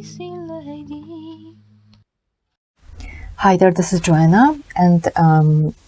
JCLady. Hi there, this is Joanna, and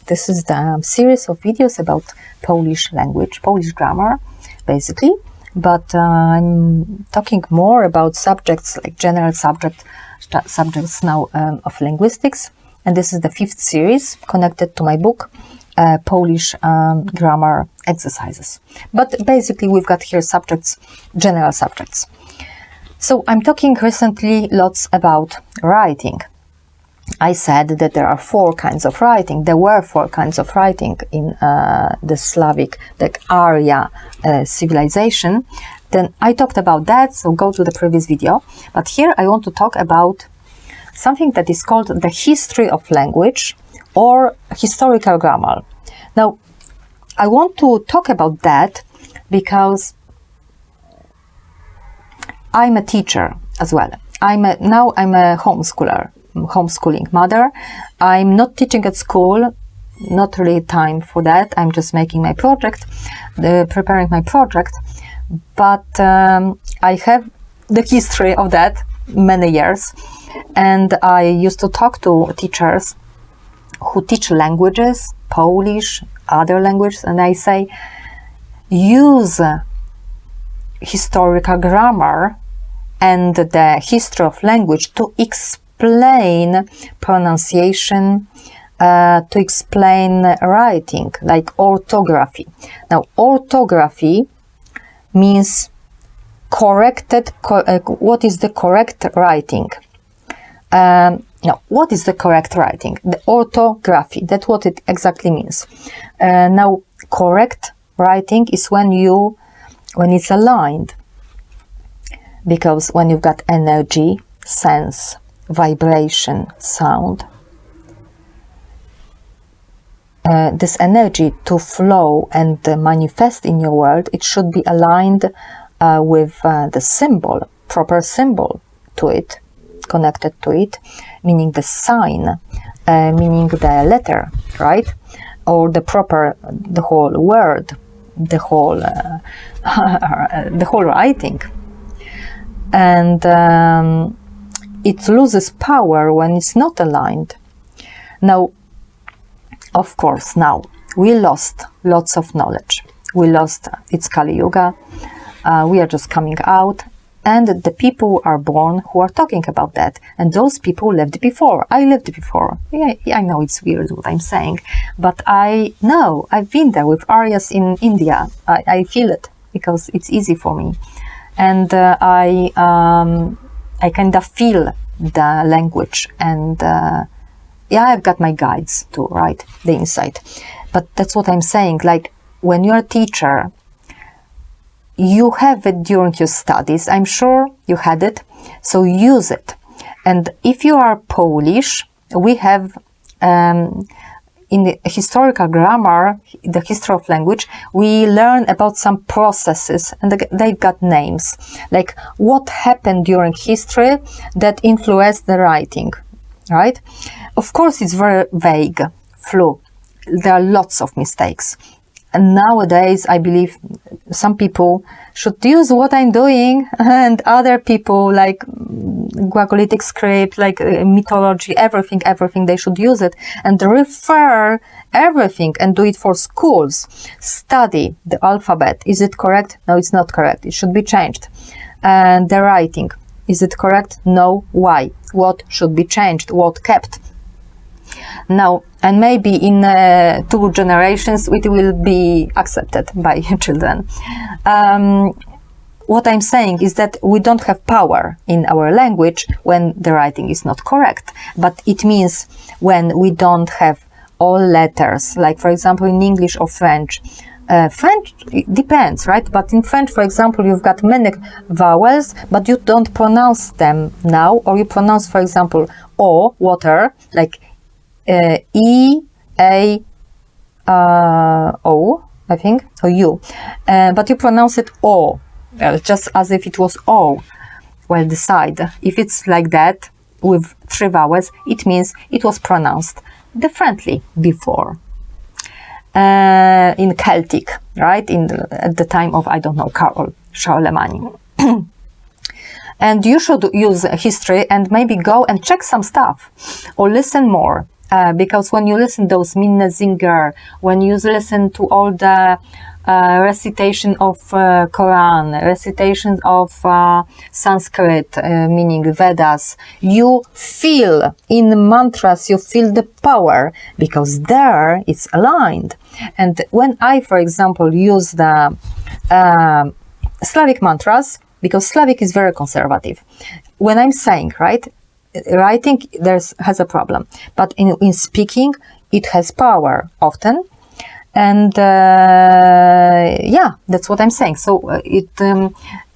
this is the series of videos about Polish language, Polish grammar, basically. But I'm talking more about subjects, like general subjects now of linguistics. And this is the 5th series connected to my book, Polish Grammar Exercises. But basically, we've got here subjects, general subjects. So I'm talking recently lots about writing. I said that there are 4 kinds of writing. There were 4 kinds of writing in the Slavic, the Arya civilization. Then I talked about that, so go to the previous video. But here I want to talk about something that is called the history of language or historical grammar. Now, I want to talk about that because I'm a teacher as well. Now I'm a homeschooling mother. I'm not teaching at school, not really time for that. I'm just making my project, preparing my project. But I have the history of that many years. And I used to talk to teachers who teach languages, Polish, other languages, and I say, use historical grammar and the history of language to explain pronunciation, to explain writing, like orthography. Now, orthography means what is the correct writing? Now, what is the correct writing? The orthography, that's what it exactly means. Now, correct writing is when it's aligned. Because when you've got energy, sense, vibration, sound, this energy to flow and manifest in your world, it should be aligned with the symbol, proper symbol to it, connected to it, meaning the sign, meaning the letter, right? Or the whole word, the whole writing. And it loses power when it's not aligned. Now, of course, now we lost lots of knowledge. It's Kali Yuga. We are just coming out. And the people are born who are talking about that. And those people lived before. I lived before. Yeah, I know it's weird what I'm saying. But I know, I've been there with Aryas in India. I feel it because it's easy for me. And I kind of feel the language. And yeah, I've got my guides to write the insight. But that's what I'm saying. Like, when you're a teacher, you have it during your studies. I'm sure you had it, so use it. And if you are Polish, we have in the historical grammar, the history of language, we learn about some processes, and they've got names, like what happened during history that influenced the writing, right? Of course, it's very vague, flu. There are lots of mistakes. And nowadays, I believe some people should use what I'm doing, and other people, like Glagolitic script, like mythology, everything, they should use it and refer everything and do it for schools. Study the alphabet. Is it correct? No, it's not correct. It should be changed. And the writing. Is it correct? No. Why? What should be changed? What kept? Now, and maybe in 2 generations it will be accepted by children. What I'm saying is that we don't have power in our language when the writing is not correct. But it means when we don't have all letters, like for example in English or French. French, it depends, right? But in French, for example, you've got many vowels, but you don't pronounce them now, or you pronounce, for example, O, water, like E, A, O, I think, or U. But you pronounce it O, just as if it was O. Well, decide. If it's like that, with 3 vowels, it means it was pronounced differently before. In Celtic, right? At the time of, I don't know, Charlemagne. And you should use history and maybe go and check some stuff or listen more. Because when you listen to those Minne Zinger, when you listen to all the recitation of Quran, recitations of Sanskrit, meaning Vedas, you feel in mantras, you feel the power, because there it's aligned. And when I, for example, use the Slavic mantras, because Slavic is very conservative, when I'm saying, right, writing has a problem, but in speaking it has power often. And yeah, that's what I'm saying. So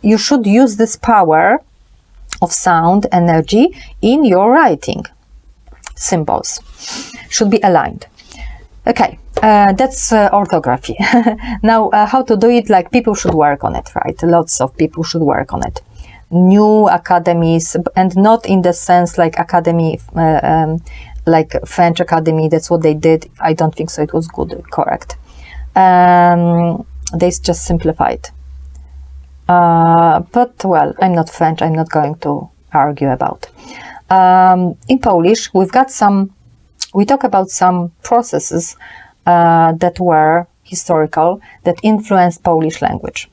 you should use this power of sound energy in your writing. Symbols should be aligned. Okay, that's orthography. Now, how to do it? Like, people should work on it, right? Lots of people should work on it. New academies, and not in the sense like academy, like French Academy, that's what they did. I don't think so. It was good, correct. They just simplified. But, well, I'm not French. I'm not going to argue about. In Polish, we talk about some processes that were historical, that influenced Polish language.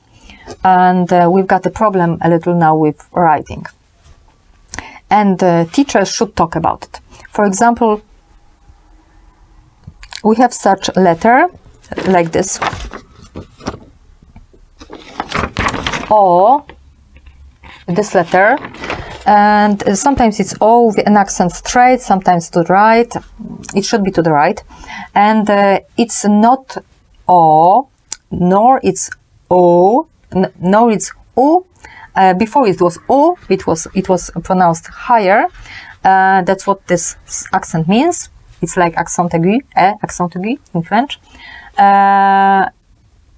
And we've got a problem a little now with writing. And teachers should talk about it. For example, we have such a letter like this. O, this letter. And sometimes it's O with an accent straight, sometimes to the right. It should be to the right. And it's not O, nor it's O, nor it's O. Before it was O, it was pronounced higher. That's what this accent means. It's like accent aigu, accent aigu in French.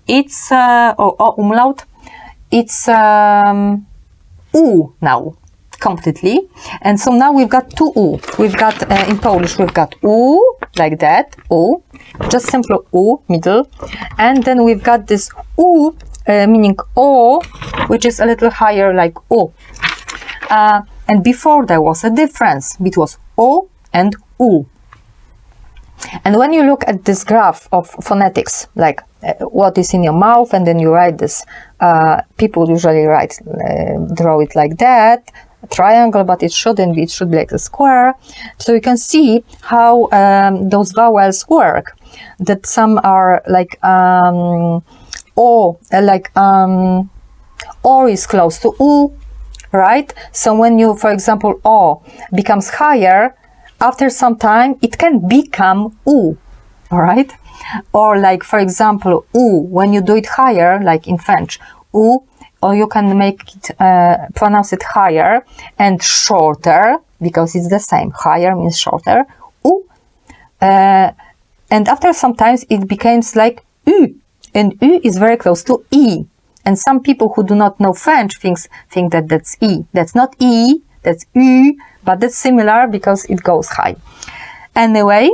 It's umlaut. It's U now, completely. And so now we've got two U. We've got, in Polish, we've got U, like that, U, just simple U, middle. And then we've got this U, meaning O, which is a little higher, like O. And before there was a difference between O and U. And when you look at this graph of phonetics, like what is in your mouth, and then you write this, people usually draw it like that, a triangle, but it shouldn't be, it should be like a square. So you can see how those vowels work, that some are like O, like O is close to U, right? So when you, for example, O becomes higher, after some time, it can become U, all right? Or like, for example, U, when you do it higher, like in French, U, or you can make it, pronounce it higher and shorter, because it's the same. Higher means shorter, U. And after some time, it becomes like U, and U is very close to E. And some people who do not know French think that that's E. That's not E, that's U, but that's similar because it goes high. Anyway,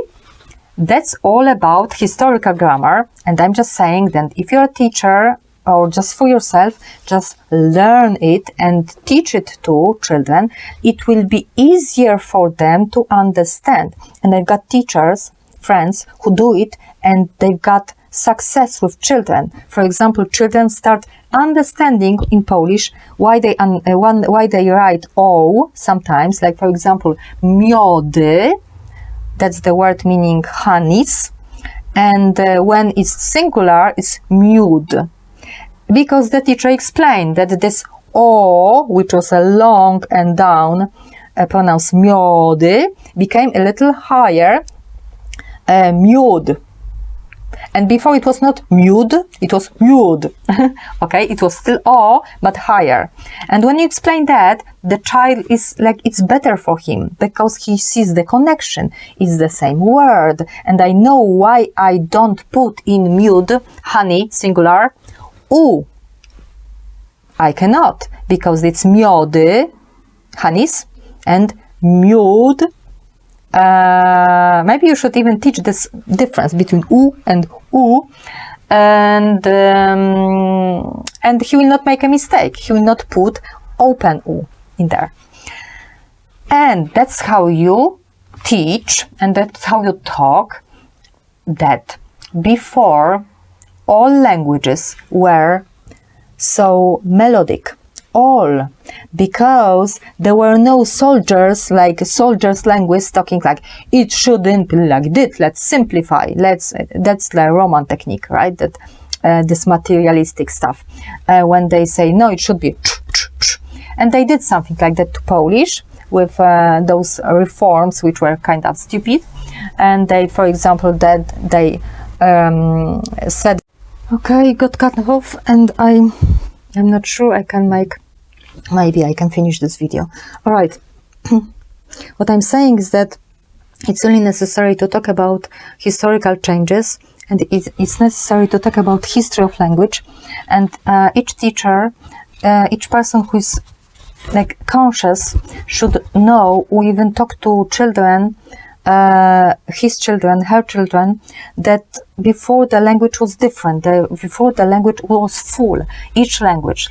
that's all about historical grammar. And I'm just saying that if you're a teacher or just for yourself, just learn it and teach it to children. It will be easier for them to understand. And I've got teachers, friends, who do it, and they've got success with children. For example, children start understanding in Polish why they write O sometimes, like for example, miody, that's the word meaning honeys, and when it's singular, it's miód. Because the teacher explained that this O, which was a long and down, pronounced miody, became a little higher, miód. And before it was not miód, it was miód. Okay, it was still O, but higher. And when you explain that, the child is like, it's better for him because he sees the connection. It's the same word. And I know why I don't put in miód, honey, singular, U. I cannot, because it's miody, honeys, and miód. Maybe you should even teach this difference between U and U, and he will not make a mistake. He will not put open U. in there. And that's how you teach, and that's how you talk, that before all languages were so melodic. All, because there were no soldiers, like soldiers' language talking like, it shouldn't be like this, let's simplify, that's the Roman technique, right? That this materialistic stuff, when they say no, it should be, and they did something like that to Polish with those reforms which were kind of stupid. And they, for example, that they said, okay, got cut off, and I'm not sure I can make, maybe I can finish this video. All right. What I'm saying is that it's only necessary to talk about historical changes, and it's necessary to talk about history of language. And each teacher, each person who is like conscious should know, or even talk to children, his children, her children, that before the language was different, before the language was full. Each language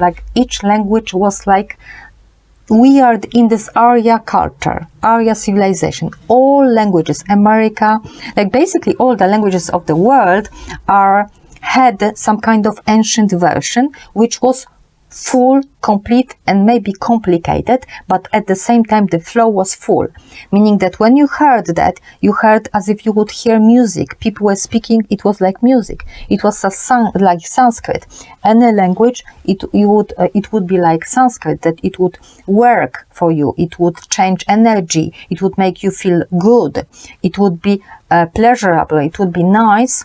was like, we are in this Arya culture, Arya civilization. All languages, America, like basically all the languages of the world had some kind of ancient version, which was full, complete, and maybe complicated, but at the same time the flow was full, meaning that when you heard that, you heard as if you would hear music. People were speaking, it was like music. It was like Sanskrit. Any language, it would be like Sanskrit, that it would work for you. It would change energy. It would make you feel good. It would be pleasurable. It would be nice,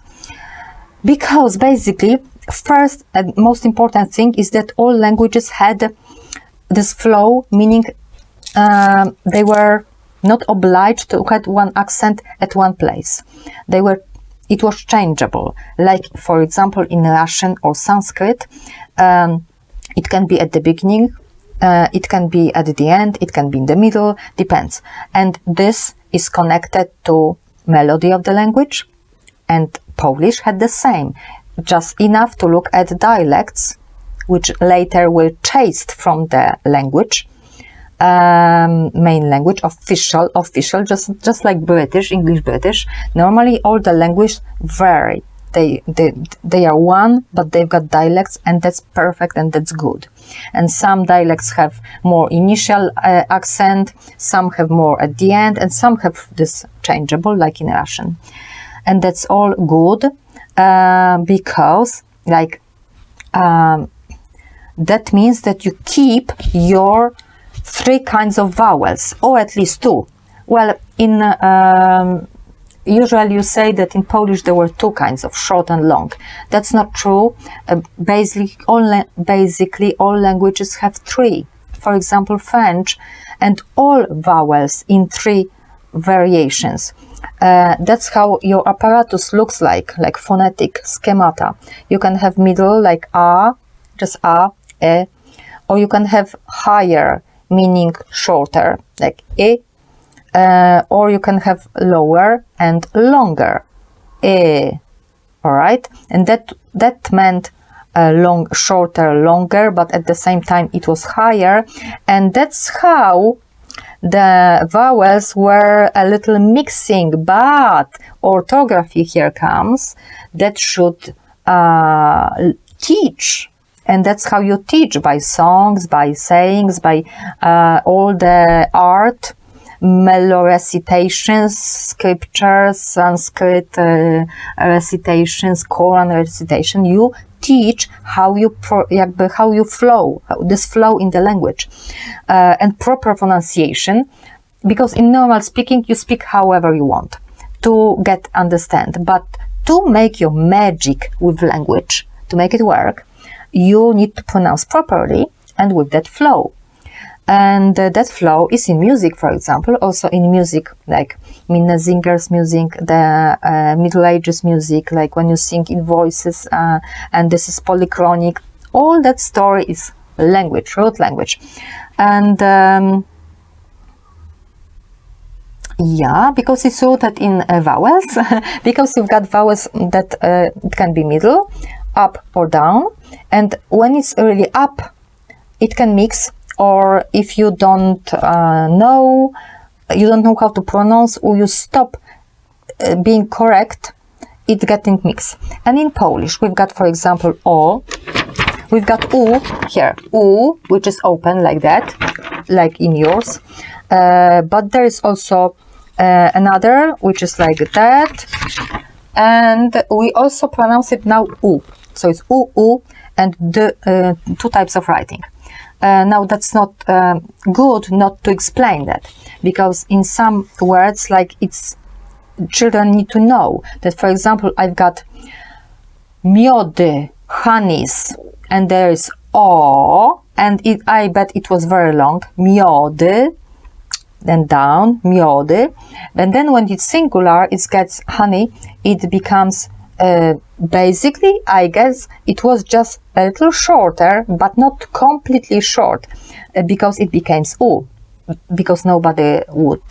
because basically, first and most important thing is that all languages had this flow, meaning they were not obliged to have one accent at one place. It was changeable. Like, for example, in Russian or Sanskrit, it can be at the beginning, it can be at the end, it can be in the middle, depends. And this is connected to melody of the language, and Polish had the same. Just enough to look at dialects, which later were chased from the language, main language, official, just like British, English, British. Normally, all the languages vary. They are one, but they've got dialects, and that's perfect and that's good. And some dialects have more initial accent, some have more at the end, and some have this changeable, like in Russian. And that's all good. Because that means that you keep your 3 kinds of vowels, or at least 2. Well, usually you say that in Polish there were 2 kinds of short and long. That's not true. Basically, all languages have 3. For example, French, and all vowels in 3 variations. That's how your apparatus looks like phonetic schemata. You can have middle, like a, just a, e, or you can have higher, meaning shorter, like e, or you can have lower and longer, e. All right, and that meant shorter, longer, but at the same time it was higher, and that's how the vowels were a little mixing. But orthography here comes, that should teach, and that's how you teach, by songs, by sayings, by all the art, recitations, scriptures, Sanskrit recitations, Quran recitation. You teach how you flow, this flow in the language, and proper pronunciation, because in normal speaking you speak however you want to get understand, but to make your magic with language, to make it work, you need to pronounce properly and with that flow. And that flow is in music, for example, also in music, like Minne Zinger's music, the Middle Ages music, like when you sing in voices, and this is polychronic. All that story is language, root language. And yeah, because it's rooted in vowels, because you've got vowels that it can be middle, up or down, and when it's really up, it can mix or if you don't know how to pronounce, or you stop being correct, it's getting mixed. And in Polish, we've got, for example, o. We've got u here, u, which is open like that, like in yours. But there is also another, which is like that. And we also pronounce it now u. So it's u, u, and the two types of writing. Now that's not good not to explain that, because in some words, like children need to know that, for example, I've got miody, honeys, and there is o, and I bet it was very long, miody, then down, miody, and then when it's singular, it gets honey, it becomes basically, I guess, it was just a little shorter, but not completely short, because it becomes u, because nobody would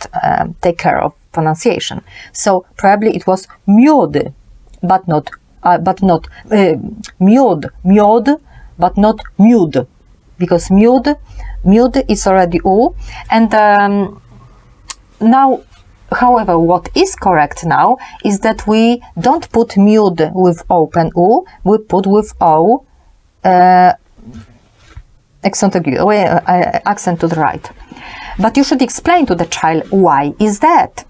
take care of pronunciation. So probably it was miody, but not miod, but not miud, because miud is already u. And now, however, what is correct now is that we don't put miud with open u, we put with o, accent to the right. But you should explain to the child why is that.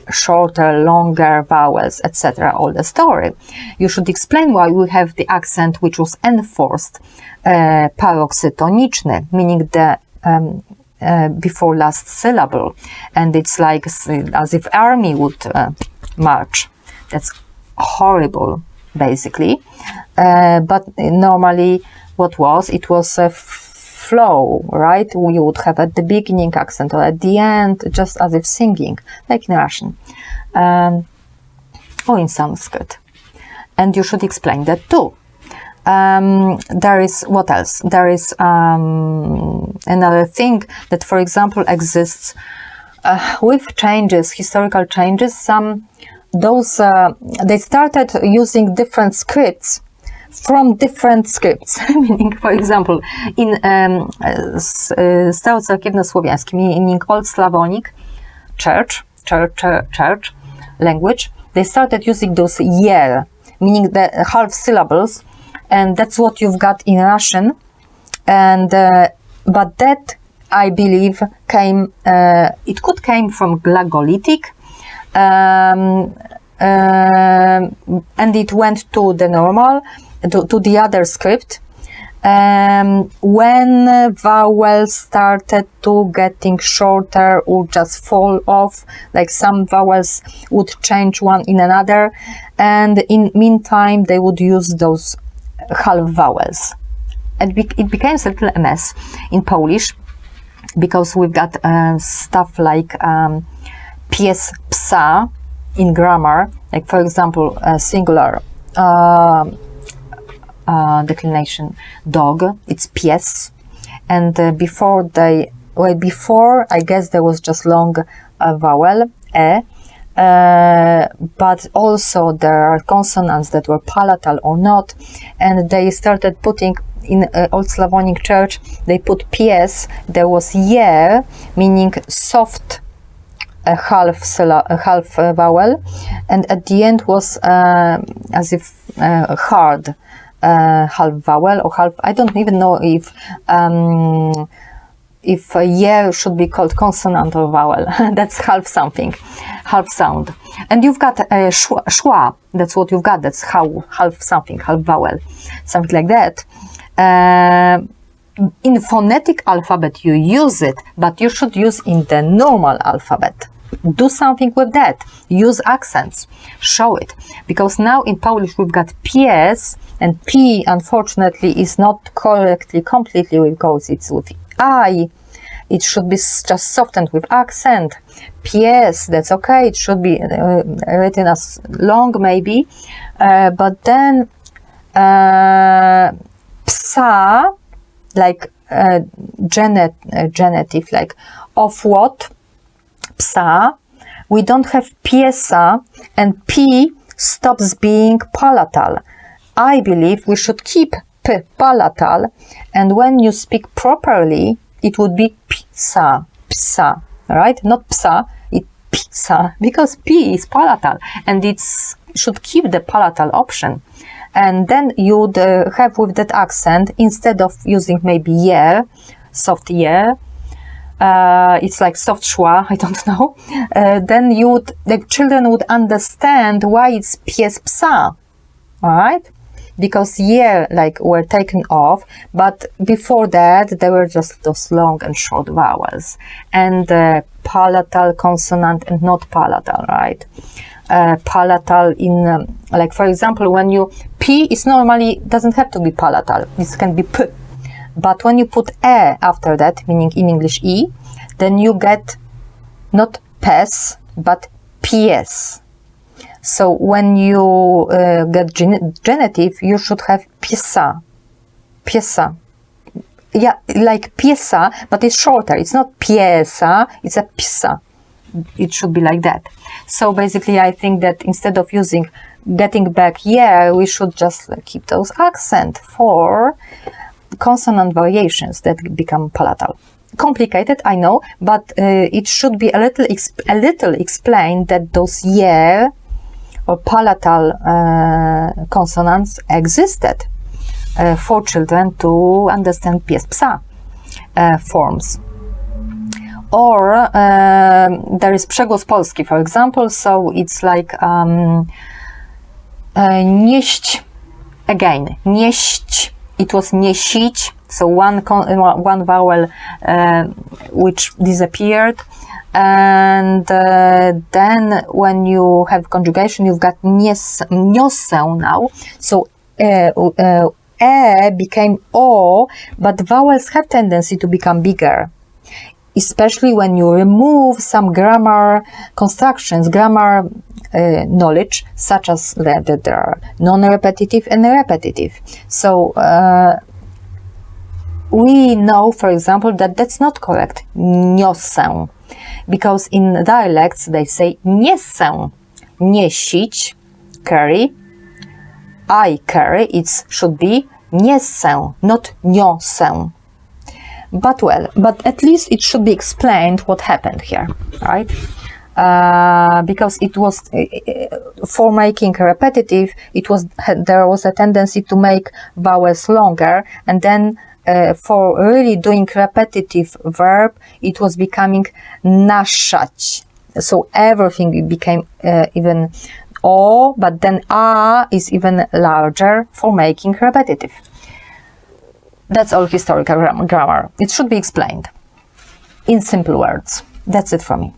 Shorter, longer vowels, etc. All the story. You should explain why we have the accent which was enforced, paroksytoniczny, meaning the before last syllable, and it's like as if army would march. That's horrible, basically. But normally, it was a flow, right? We would have at the beginning accent or at the end, just as if singing, like in Russian or in Sanskrit. And you should explain that too. There is, what else? There is another thing that, for example, exists with changes, historical changes. They started using different scripts from different scripts. Meaning, for example, in Starocerkiewno-Słowiański, meaning Old Slavonic church language, they started using those yer, meaning the half syllables, and that's what you've got in Russian. And but that, I believe, it could came from glagolitic, and it went to the normal, to the other script, when vowels started to getting shorter or just fall off, like some vowels would change one in another, and in meantime they would use those half vowels. And it became a little mess in Polish, because we've got stuff like pies, psa in grammar, like, for example, singular declination dog, it's pies, and before I guess there was just long vowel e, but also there are consonants that were palatal or not, and they started putting in Old Slavonic church, they put pies, there was ye, meaning soft half vowel, and at the end was as if hard half vowel or half. I don't even know if ye should be called consonant or vowel. That's half something, half sound. And you've got schwa. That's what you've got. That's half something, half vowel, something like that. In phonetic alphabet you use it, but you should use in the normal alphabet. Do something with that. Use accents. Show it. Because now in Polish we've got pies, and P unfortunately is not correctly completely, because it's with I. It should be just softened with accent. Pies, that's okay. It should be written as long maybe. But then psa, like genitive, like of what? Psa. We don't have piesa, and P stops being palatal. I believe we should keep P palatal, and when you speak properly, it would be psa, psa, right? Not psa, it's psa, because p is palatal, and it should keep the palatal option. And then you'd have with that accent, instead of using maybe yeah, soft yeah, it's like soft schwa, I don't know, then the children would understand why it's pies psa, all right? Because yeah, like, were taken off, but before that they were just those long and short vowels, and palatal consonant and not palatal, right? Palatal in, like, for example, when you p is normally doesn't have to be palatal, this can be p, but when you put e after that, meaning in English e, then you get not pes but pies. So when you get genitive, you should have piesa, piesa. Yeah, like piesa, but it's shorter. It's not piesa, it's a pisa. It should be like that. So basically, I think that instead of getting back yeah, we should just keep those accent for consonant variations that become palatal. Complicated, I know, but it should be a little explained that those yeah or palatal consonants existed for children to understand pies psa forms. Or there is przegłos polski, for example, so it's like nieść, again, nieść, it was niesić, so one vowel which disappeared, and then when you have conjugation, you've got niosę now, so became o, but vowels have tendency to become bigger, especially when you remove some grammar constructions, grammar knowledge, such as that there are non-repetitive and repetitive. So we know, for example, that that's not correct, niosę, because in dialects they say niesę, niesić, carry, I carry, it should be niesę, not niosę. But at least it should be explained what happened here, right? Because it was for making repetitive, there was a tendency to make vowels longer, and then for really doing repetitive verb, it was becoming naszać. So everything became even o, but then a is even larger for making repetitive. That's all historical grammar. It should be explained in simple words. That's it from me.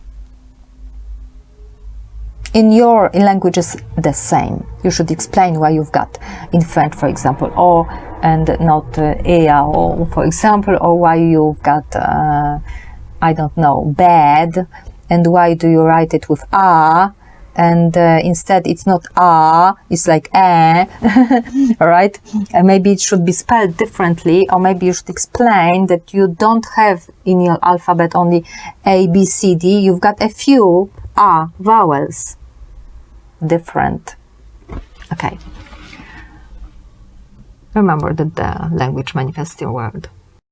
In your language is the same. You should explain why you've got in French, for example, o and not ea, or for example, or why you've got, I don't know, bad, and why do you write it with a, and instead it's not a, it's like right? Maybe it should be spelled differently, or maybe you should explain that you don't have in your alphabet only A, B, C, D, you've got a few a vowels, different. Okay. Remember that the language manifests your world.